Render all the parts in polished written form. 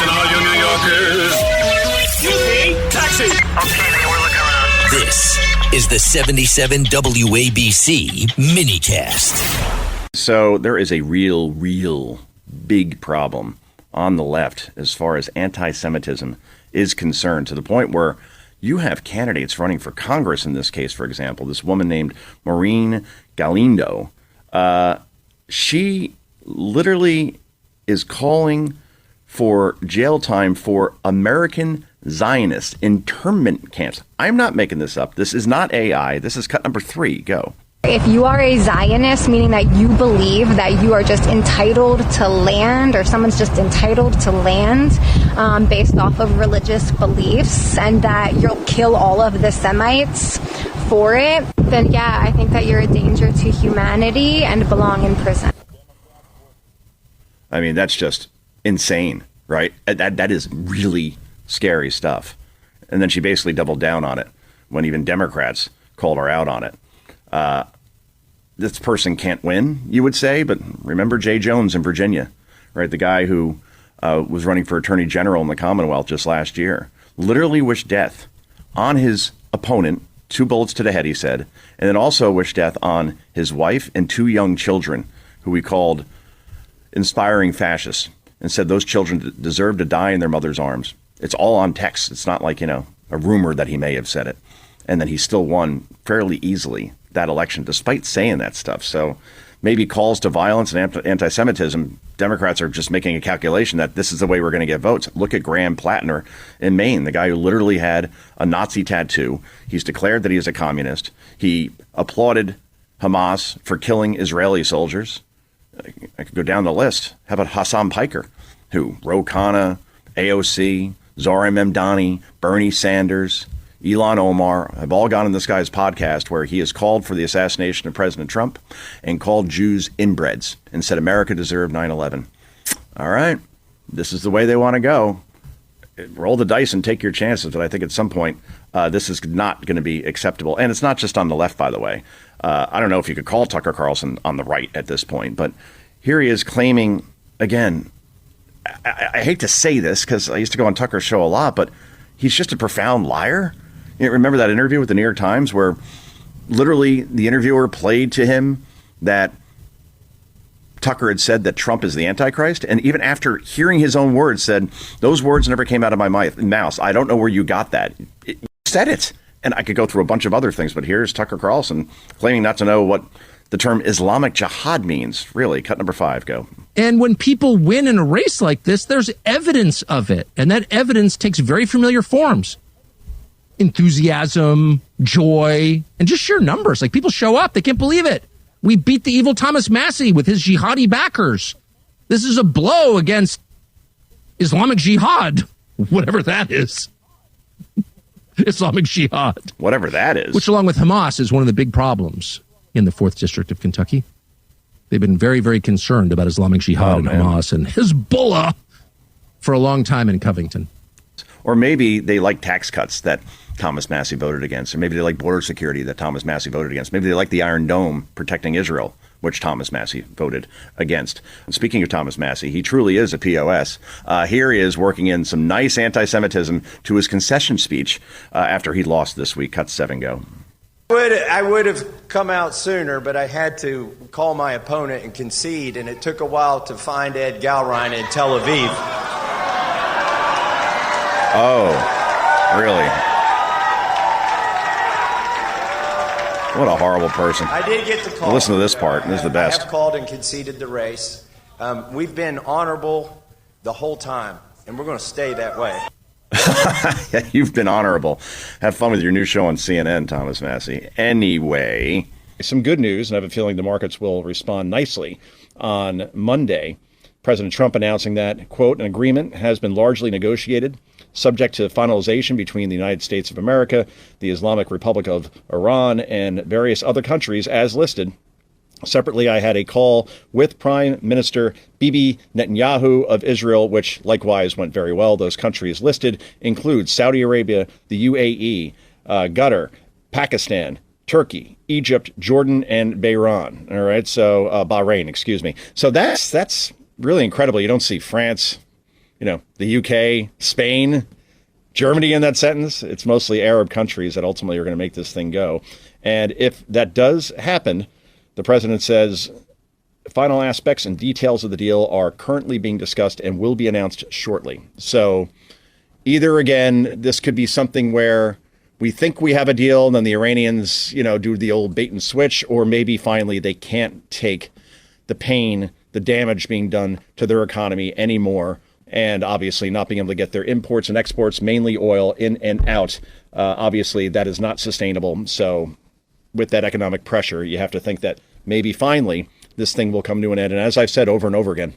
Listen, all you New Yorkers. Excuse me, taxi. Okay, we're looking around. This is the 77 WABC minicast. So there is a real big problem on the left as far as anti-Semitism is concerned, to the point where you have candidates running for Congress in this case, for example, this woman named Maureen Galindo. She literally is calling for jail time for American Zionist internment camps. I'm not making this up. This is not AI. This is cut number 3. Go. If you are a Zionist, meaning that you believe that you are just entitled to land, or someone's just entitled to land based off of religious beliefs, and that you'll kill all of the Semites for it, then yeah, I think that you're a danger to humanity and belong in prison. I mean, that's just insane, right? That is really scary stuff. And then she basically doubled down on it when even Democrats called her out on it. This person can't win, you would say, but remember Jay Jones in Virginia, right? The guy who was running for attorney general in the Commonwealth just last year, literally wished death on his opponent, 2 bullets to the head, he said, and then also wished death on his wife and 2 young children who he called inspiring fascists, and said those children deserve to die in their mother's arms. It's all on text. It's not like, a rumor that he may have said it. And then he still won fairly easily that election, despite saying that stuff. So maybe calls to violence and anti-Semitism, Democrats are just making a calculation that this is the way we're going to get votes. Look at Graham Plattner in Maine, the guy who literally had a Nazi tattoo. He's declared that he is a communist. He applauded Hamas for killing Israeli soldiers. I could go down the list. How about Hassan Piker, who Ro Khanna, AOC, Zara Memdani, Bernie Sanders, Ilhan Omar have all gone on this guy's podcast where he has called for the assassination of President Trump and called Jews inbreds and said America deserved 9/11. All right, this is the way they want to go. Roll the dice and take your chances. But I think at some point, this is not going to be acceptable. And it's not just on the left, by the way. I don't know if you could call Tucker Carlson on the right at this point, but here he is claiming, again, I hate to say this because I used to go on Tucker's show a lot, but he's just a profound liar. Remember that interview with the New York Times where literally the interviewer played to him that Tucker had said that Trump is the Antichrist? And even after hearing his own words said, those words never came out of my mouth. I don't know where you got that. You said it. And I could go through a bunch of other things, but here's Tucker Carlson claiming not to know what the term Islamic Jihad means. Really, cut number 5, go. And when people win in a race like this, there's evidence of it. And that evidence takes very familiar forms. Enthusiasm, joy, and just sheer numbers. Like, people show up. They can't believe it. We beat the evil Thomas Massey with his jihadi backers. This is a blow against Islamic Jihad, whatever that is. Islamic Jihad. Whatever that is. Which, along with Hamas, is one of the big problems in the 4th District of Kentucky. They've been very, very concerned about Islamic Jihad and Hamas and Hezbollah for a long time in Covington. Or maybe they like tax cuts that Thomas Massey voted against. Or maybe they like border security that Thomas Massey voted against. Maybe they like the Iron Dome protecting Israel, which Thomas Massey voted against. And speaking of Thomas Massey, he truly is a POS. Here he is working in some nice anti-Semitism to his concession speech after he lost this week. Cut 7, go. I would have come out sooner, but I had to call my opponent and concede, and it took a while to find Ed Galrein in Tel Aviv. Oh, really? What a horrible person. I did get the call. Well, listen to this part. This is the best. I have called and conceded the race. We've been honorable the whole time, and we're going to stay that way. Yeah, you've been honorable. Have fun with your new show on CNN, Thomas Massey. Anyway, some good news, and I have a feeling the markets will respond nicely on Monday. President Trump announcing that, quote, an agreement has been largely negotiated, subject to finalization between the United States of America, the Islamic Republic of Iran, and various other countries as listed. Separately, I had a call with Prime Minister Bibi Netanyahu of Israel, which likewise went very well. Those countries listed include Saudi Arabia, the UAE, Qatar, Pakistan, Turkey, Egypt, Jordan, and Bahrain. All right, so Bahrain, excuse me. So that's really incredible. You don't see France the UK, Spain, Germany in that sentence. It's mostly Arab countries that ultimately are going to make this thing go. And if that does happen, the president says final aspects and details of the deal are currently being discussed and will be announced shortly. So either, again, this could be something where we think we have a deal and then the Iranians, do the old bait and switch, or maybe finally they can't take the pain, the damage being done to their economy anymore. And obviously not being able to get their imports and exports, mainly oil, in and out. Obviously, that is not sustainable. So with that economic pressure, you have to think that maybe finally this thing will come to an end. And as I've said over and over again,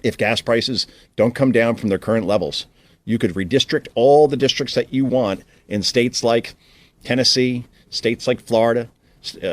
if gas prices don't come down from their current levels, you could redistrict all the districts that you want in states like Tennessee, states like Florida,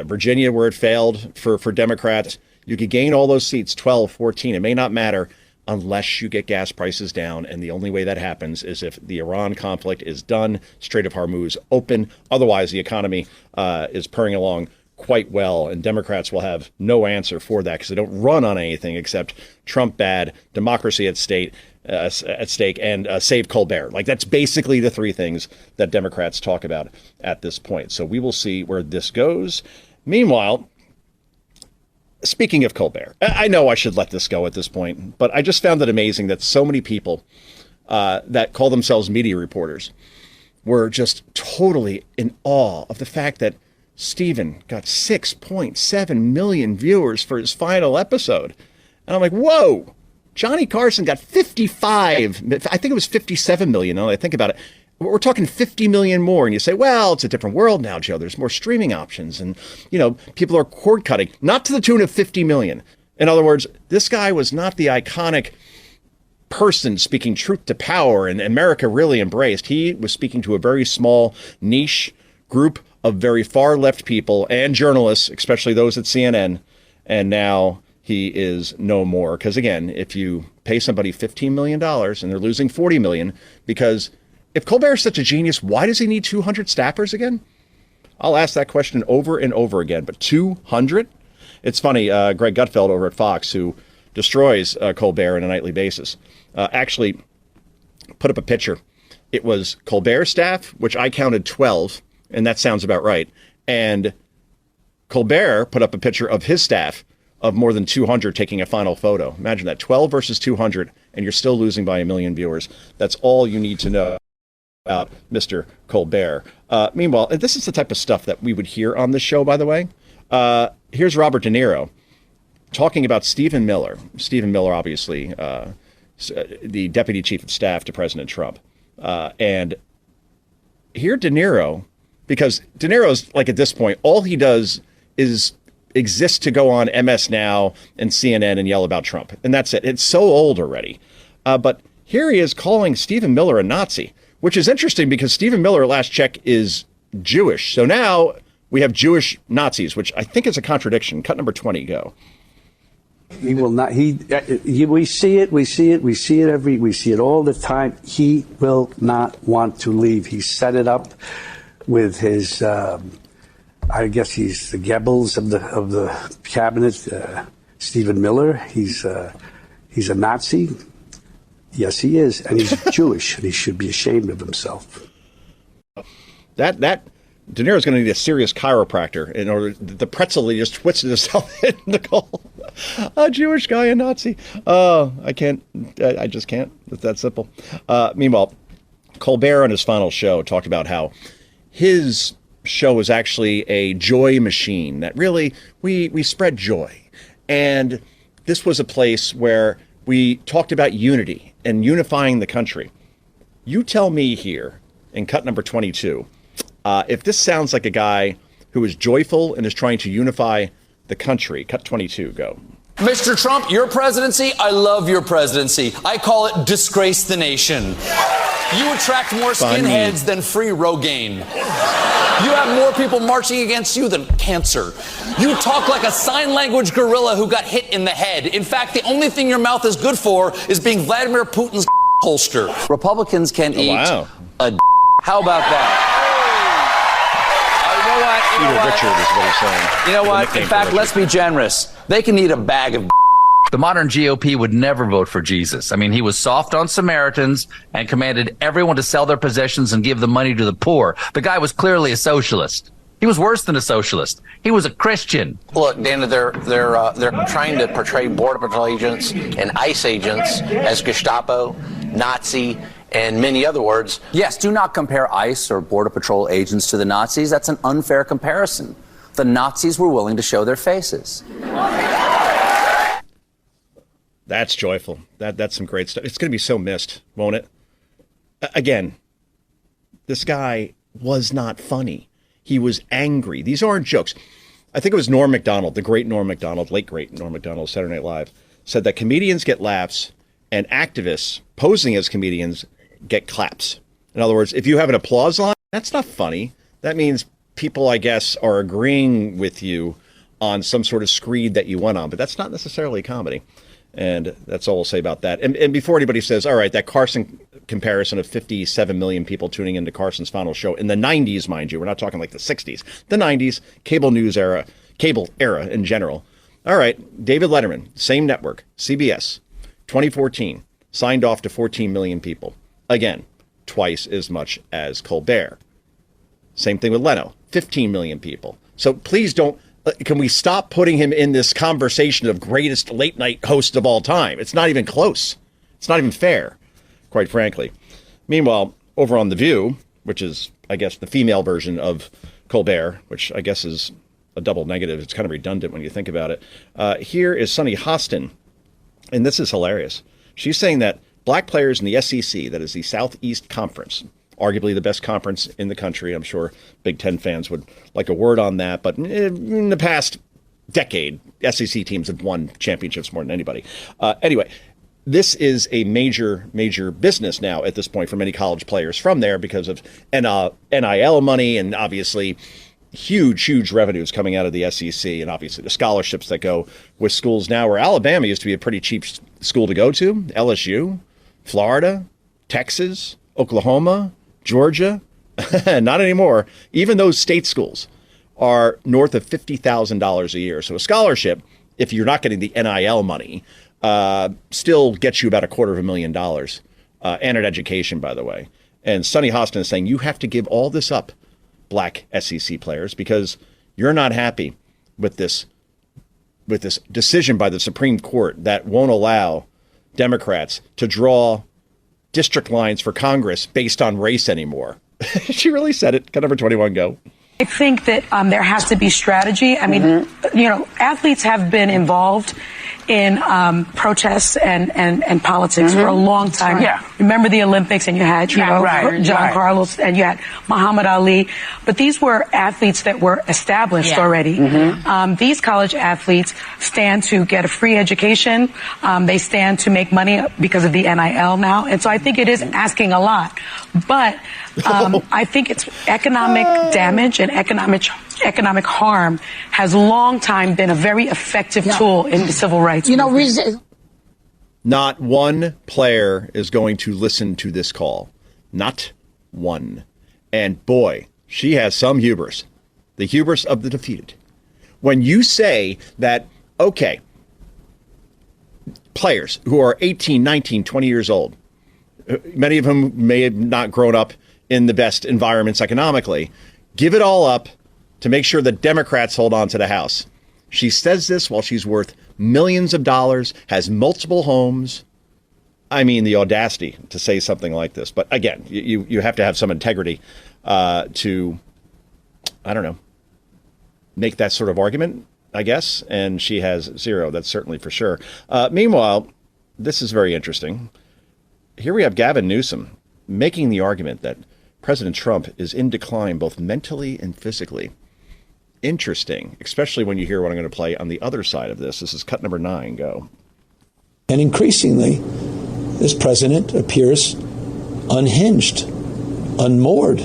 Virginia, where it failed for Democrats. You could gain all those seats, 12, 14. It may not matter unless you get gas prices down. And the only way that happens is if the Iran conflict is done, Strait of Hormuz open. Otherwise, the economy is purring along quite well. And Democrats will have no answer for that because they don't run on anything except Trump bad, democracy at stake, and save Colbert. Like, that's basically the three things that Democrats talk about at this point. So we will see where this goes. Meanwhile, speaking of Colbert, I know I should let this go at this point, but I just found it amazing that so many people that call themselves media reporters were just totally in awe of the fact that Stephen got 6.7 million viewers for his final episode. And I'm like, whoa, Johnny Carson got 55. I think it was 57 million. Now that I think about it, we're talking 50 million more. And you say, well, it's a different world now, Joe. There's more streaming options. And, people are cord cutting, not to the tune of 50 million. In other words, this guy was not the iconic person speaking truth to power and America really embraced. He was speaking to a very small niche group of very far left people and journalists, especially those at CNN. And now he is no more. Because again, if you pay somebody $15 million and they're losing $40 million, because if Colbert is such a genius, why does he need 200 staffers again? I'll ask that question over and over again, but 200? It's funny, Greg Gutfeld over at Fox, who destroys Colbert on a nightly basis, actually put up a picture. It was Colbert's staff, which I counted 12, and that sounds about right. And Colbert put up a picture of his staff of more than 200 taking a final photo. Imagine that, 12 versus 200, and you're still losing by 1 million viewers. That's all you need to know about Mr. Colbert. Meanwhile, this is the type of stuff that we would hear on this show, by the way. Here's Robert De Niro talking about Stephen Miller. Stephen Miller, obviously, the deputy chief of staff to President Trump. And here De Niro, because De Niro's, like, at this point, all he does is exist to go on MS Now and CNN and yell about Trump. And that's it. It's so old already. But here he is calling Stephen Miller a Nazi, which is interesting because Stephen Miller, last check, is Jewish. So now we have Jewish Nazis, which I think is a contradiction. Cut number 20, go. He will not. We see it all the time. He will not want to leave. He set it up with his. I guess he's the Goebbels of the cabinet. Stephen Miller. He's a Nazi. Yes, he is, and he's Jewish, and he should be ashamed of himself. That De Niro's going to need a serious chiropractor in order. The pretzel, he just twisted himself in the goal. A Jewish guy, a Nazi. I can't. I just can't. It's that simple. Meanwhile, Colbert on his final show talked about how his show was actually a joy machine, that really we spread joy. And this was a place where we talked about unity and unifying the country. You tell me here in cut number 22, if this sounds like a guy who is joyful and is trying to unify the country. Cut 22, go. Mr. Trump, your presidency, I love your presidency. I call it disgrace the nation. You attract more skinheads than free Rogaine. You have more people marching against you than cancer. You talk like a sign language gorilla who got hit in the head. In fact, the only thing your mouth is good for is being Vladimir Putin's holster. Republicans can eat a How about that? Peter Richard is what he's saying. You know what? In fact, let's be generous. They can eat a bag of The modern GOP would never vote for Jesus. I mean, he was soft on Samaritans and commanded everyone to sell their possessions and give the money to the poor. The guy was clearly a socialist. He was worse than a socialist. He was a Christian. Look, Dana, they're trying to portray Border Patrol agents and ICE agents as Gestapo, Nazi, and many other words. Yes, do not compare ICE or Border Patrol agents to the Nazis. That's an unfair comparison. The Nazis were willing to show their faces. That's joyful. That's some great stuff. It's going to be so missed, won't it? Again, this guy was not funny. He was angry. These aren't jokes. I think it was Norm Macdonald, the great Norm Macdonald, late great Norm Macdonald, Saturday Night Live, said that comedians get laughs and activists posing as comedians get claps. In other words, if you have an applause line, that's not funny. That means people, I guess, are agreeing with you on some sort of screed that you went on, but that's not necessarily comedy. And that's all we'll say about that. And before anybody says, all right, that Carson comparison of 57 million people tuning into Carson's final show in the 90s, mind you, we're not talking like the 60s, the 90s, cable era in general. All right, David Letterman, same network, CBS, 2014, signed off to 14 million people. Again, twice as much as Colbert. Same thing with Leno, 15 million people. So please don't. Can we stop putting him in this conversation of greatest late night host of all time? It's not even close. It's not even fair, quite frankly. Meanwhile, over on The View, which is, I guess, the female version of Colbert, which I guess is a double negative. It's kind of redundant when you think about it. Here is Sunny Hostin, and this is hilarious. She's saying that black players in the SEC, that is the Southeast Conference, arguably the best conference in the country. I'm sure Big Ten fans would like a word on that. But in the past decade, SEC teams have won championships more than anybody. Anyway, this is a major business now at this point for many college players from there because of NIL money and obviously huge revenues coming out of the SEC and obviously the scholarships that go with schools now where Alabama used to be a pretty cheap school to go to, LSU, Florida, Texas, Oklahoma, Georgia, not anymore. Even those state schools are north of $50,000 a year. So a scholarship, if you're not getting the NIL money, still gets you about $250,000 and an education, by the way. And Sunny Hostin is saying you have to give all this up, black SEC players, because you're not happy with this decision by the Supreme Court that won't allow Democrats to draw district lines for Congress based on race anymore. She really said it. Cut number 21, go. I think that there has to be strategy. I mean, athletes have been involved in protests and politics for a long time. Yeah. Remember the Olympics, and you had John Carlos, and you had Muhammad Ali. But these were athletes that were established already. These college athletes stand to get a free education. They stand to make money because of the NIL now. And so I think it is asking a lot. But I think it's economic damage and economic harm has long time been a very effective tool in the civil rights movement. Not one player is going to listen to this call. Not one. And boy, she has some hubris. The hubris of the defeated. When you say that, okay, players who are 18, 19, 20 years old, many of whom may have not grown up in the best environments economically, give it all up to make sure that Democrats hold on to the House. She says this while she's worth millions of dollars, has multiple homes. I mean, the audacity to say something like this. But again, you have to have some integrity to, I don't know, make that sort of argument, I guess. And she has zero. That's certainly for sure. Meanwhile, this is very interesting. Here we have Gavin Newsom making the argument that President Trump is in decline both mentally and physically. Interesting, especially when you hear what I'm going to play on the other side of this. This is cut number 9. Go. And increasingly, this president appears unhinged, unmoored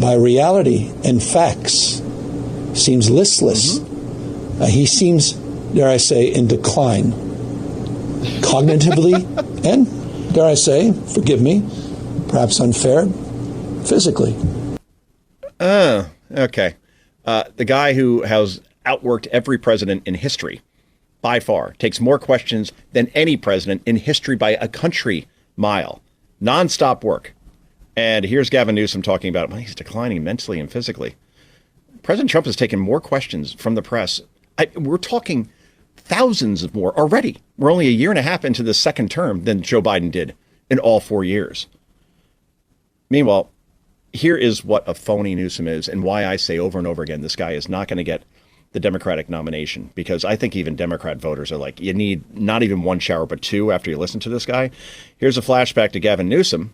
by reality and facts, seems listless. He seems, dare I say, in decline, cognitively and, dare I say, forgive me, perhaps unfair, physically. Okay. The guy who has outworked every president in history by far, takes more questions than any president in history by a country mile. Nonstop work. And here's Gavin Newsom talking about, well, he's declining mentally and physically. President Trump has taken more questions from the press. We're talking thousands of more already. We're only a year and a half into the second term than Joe Biden did in all 4 years. Meanwhile, here is what a phony Newsom is and why I say over and over again, this guy is not going to get the Democratic nomination, because I think even Democrat voters are like, you need not even one shower, but two after you listen to this guy. Here's a flashback to Gavin Newsom.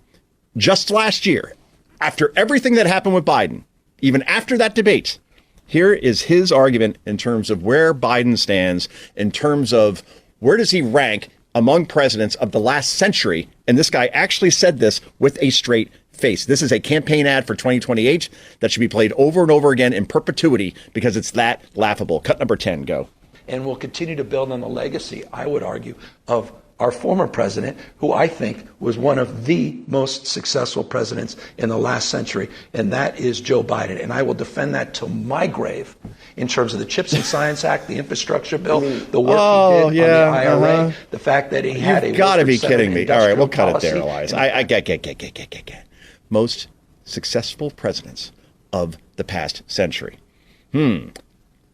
Just last year, after everything that happened with Biden, even after that debate, here is his argument in terms of where Biden stands, in terms of where does he rank among presidents of the last century. And this guy actually said this with a straight face. This is a campaign ad for 2028 that should be played over and over again in perpetuity because it's that laughable. Cut number 10, go. And we'll continue to build on the legacy, I would argue, of our former president, who I think was one of the most successful presidents in the last century, and that is Joe Biden. And I will defend that till my grave in terms of the CHIPS and Science Act, the infrastructure bill, the work he did on the IRA, the fact that he had You've got to be kidding me. All right, we'll cut it there, Elias. I get. Most successful presidents of the past century.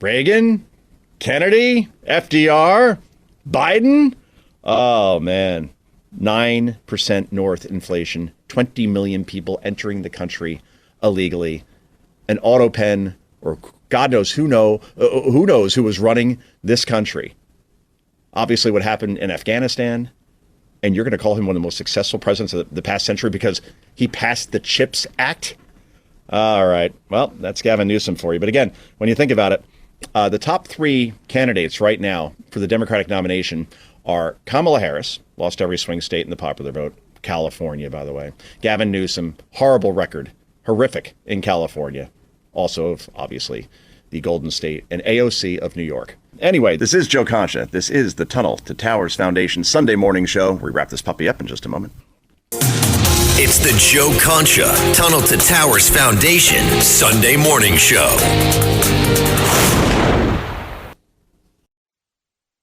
Reagan, Kennedy, FDR, Biden. Oh, man. 9% north inflation, 20 million people entering the country illegally, an auto pen, or God knows who knows who was running this country. Obviously what happened in Afghanistan, and you're going to call him one of the most successful presidents of the past century because he passed the CHIPS Act? All right. Well, that's Gavin Newsom for you. But again, when you think about it, the top three candidates right now for the Democratic nomination are Kamala Harris, lost every swing state in the popular vote, California, by the way. Gavin Newsom, horrible record, horrific in California, also of, obviously, the Golden State, and AOC of New York. Anyway, this is Joe Concha. This is the Tunnel to Towers Foundation Sunday morning show. We wrap this puppy up in just a moment. It's the Joe Concha Tunnel to Towers Foundation Sunday morning show.